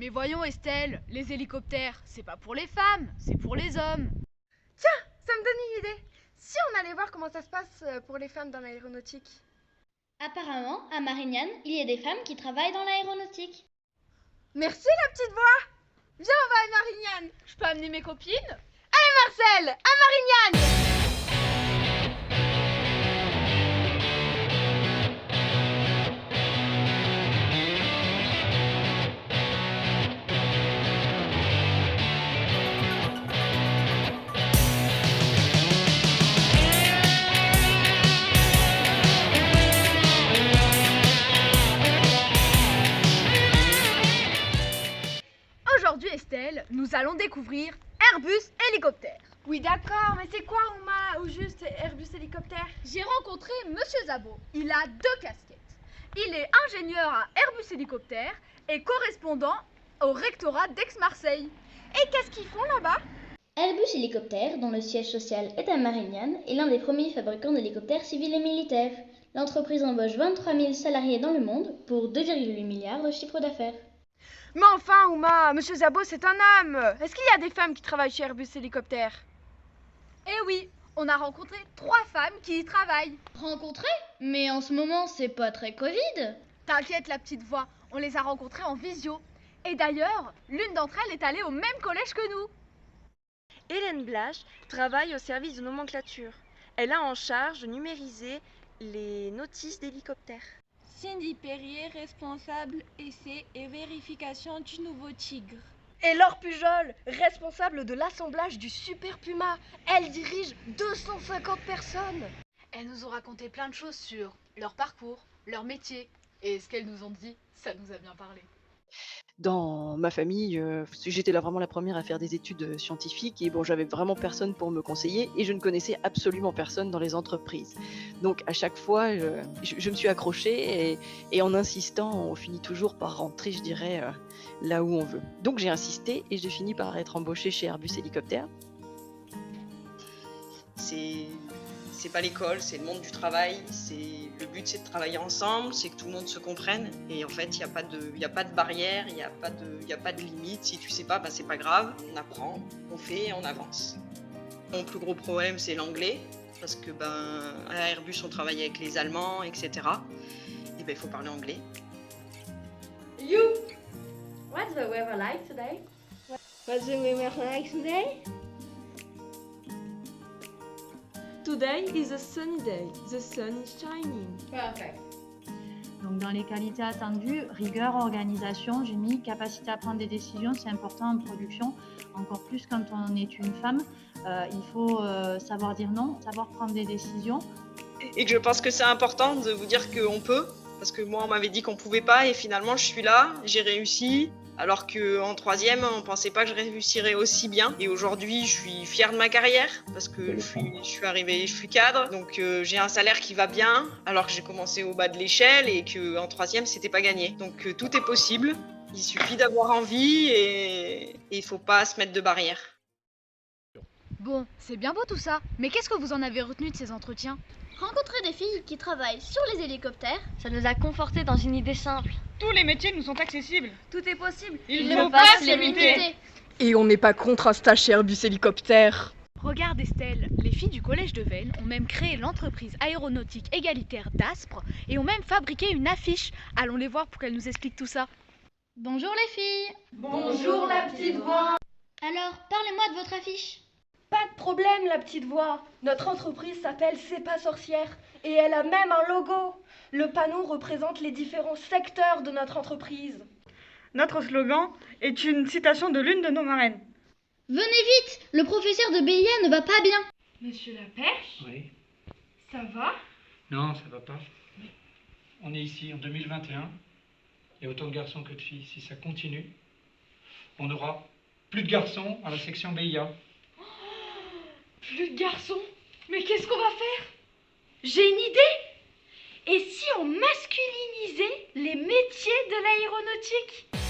Mais voyons Estelle, les hélicoptères, c'est pas pour les femmes, c'est pour les hommes. Tiens, ça me donne une idée. Si on allait voir comment ça se passe pour les femmes dans l'aéronautique. Apparemment, à Marignane, il y a des femmes qui travaillent dans l'aéronautique. Merci la petite voix. Viens, on va à Marignane. Je peux amener mes copines? Marcel, à Marignane. Aujourd'hui Estelle, nous allons découvrir Airbus hélicoptère. Oui d'accord, mais c'est quoi Ouma ou juste Airbus hélicoptère? J'ai rencontré Monsieur Zabo. Il a 2 casquettes. Il est ingénieur à Airbus hélicoptère et correspondant au rectorat d'Aix-Marseille. Et qu'est-ce qu'ils font là-bas? Airbus Hélicoptère, dont le siège social est à Marignane, est l'un des premiers fabricants d'hélicoptères civils et militaires. L'entreprise embauche 23 000 salariés dans le monde pour 2,8 milliards de chiffre d'affaires. Mais enfin Ouma, Monsieur Zabo c'est un homme. Est-ce qu'il y a des femmes qui travaillent chez Airbus hélicoptère? Eh oui, on a rencontré 3 femmes qui y travaillent. Rencontrés? Mais en ce moment, c'est pas très Covid. T'inquiète la petite voix, on les a rencontrées en visio. Et d'ailleurs, l'une d'entre elles est allée au même collège que nous. Hélène Blache travaille au service de nomenclature. Elle a en charge de numériser les notices d'hélicoptères. Cindy Perrier, responsable essai et vérification du nouveau Tigre. Et Laure Pujol, responsable de l'assemblage du Super Puma. Elle dirige 250 personnes. Elles nous ont raconté plein de choses sur leur parcours, leur métier. Et ce qu'elles nous ont dit, ça nous a bien parlé. Dans ma famille, j'étais là vraiment la première à faire des études scientifiques et bon, j'avais vraiment personne pour me conseiller et je ne connaissais absolument personne dans les entreprises. Donc à chaque fois, je me suis accrochée et en insistant, on finit toujours par rentrer, je dirais, là où on veut. Donc j'ai insisté et j'ai fini par être embauchée chez Airbus Hélicoptère. C'est pas l'école, c'est le monde du travail. Le but, c'est de travailler ensemble, c'est que tout le monde se comprenne. Et en fait, il n'y a pas de barrière, il n'y a pas de limite. Si tu sais pas, c'est pas grave. On apprend, on fait et on avance. Mon plus gros problème, c'est l'anglais. Parce que à Airbus, on travaille avec les Allemands, etc. Et il faut parler anglais. You! What's the weather like today? What's the weather like today? Today is a sunny day. The sun is shining. Perfect. Donc dans les qualités attendues, rigueur, organisation, génie, capacité à prendre des décisions, c'est important en production, encore plus quand on est une femme. Il faut savoir dire non, savoir prendre des décisions. Et que je pense que c'est important de vous dire qu'on peut, parce que moi on m'avait dit qu'on pouvait pas et finalement je suis là, j'ai réussi. Alors qu'en 3e, on pensait pas que je réussirais aussi bien. Et aujourd'hui, je suis fière de ma carrière parce que je suis arrivée, je suis cadre. Donc j'ai un salaire qui va bien alors que j'ai commencé au bas de l'échelle et qu'en 3e, c'était pas gagné. Donc tout est possible. Il suffit d'avoir envie et il faut pas se mettre de barrières. Bon, c'est bien beau tout ça, mais qu'est-ce que vous en avez retenu de ces entretiens? Rencontrer des filles qui travaillent sur les hélicoptères, ça nous a confortés dans une idée simple. Tous les métiers nous sont accessibles. Tout est possible. Il ne faut pas se limiter. Et on n'est pas contre un stage chez Airbus hélicoptère. Regarde Estelle, les filles du collège de Veynes ont même créé l'entreprise aéronautique égalitaire d'Aspres et ont même fabriqué une affiche. Allons les voir pour qu'elles nous expliquent tout ça. Bonjour les filles. Bonjour la petite voix. Alors, parlez-moi de votre affiche. Pas de problème la petite voix. Notre entreprise s'appelle C'est pas sorcière et elle a même un logo. Le panneau représente les différents secteurs de notre entreprise. Notre slogan est une citation de l'une de nos marraines. Venez vite, le professeur de BIA ne va pas bien. Monsieur Laperche? Oui. Ça va? Non, ça va pas. On est ici en 2021. Il y a autant de garçons que de filles. Si ça continue, on aura plus de garçons à la section BIA. Plus de garçons? Mais qu'est-ce qu'on va faire? J'ai une idée! Et si on masculinisait les métiers de l'aéronautique?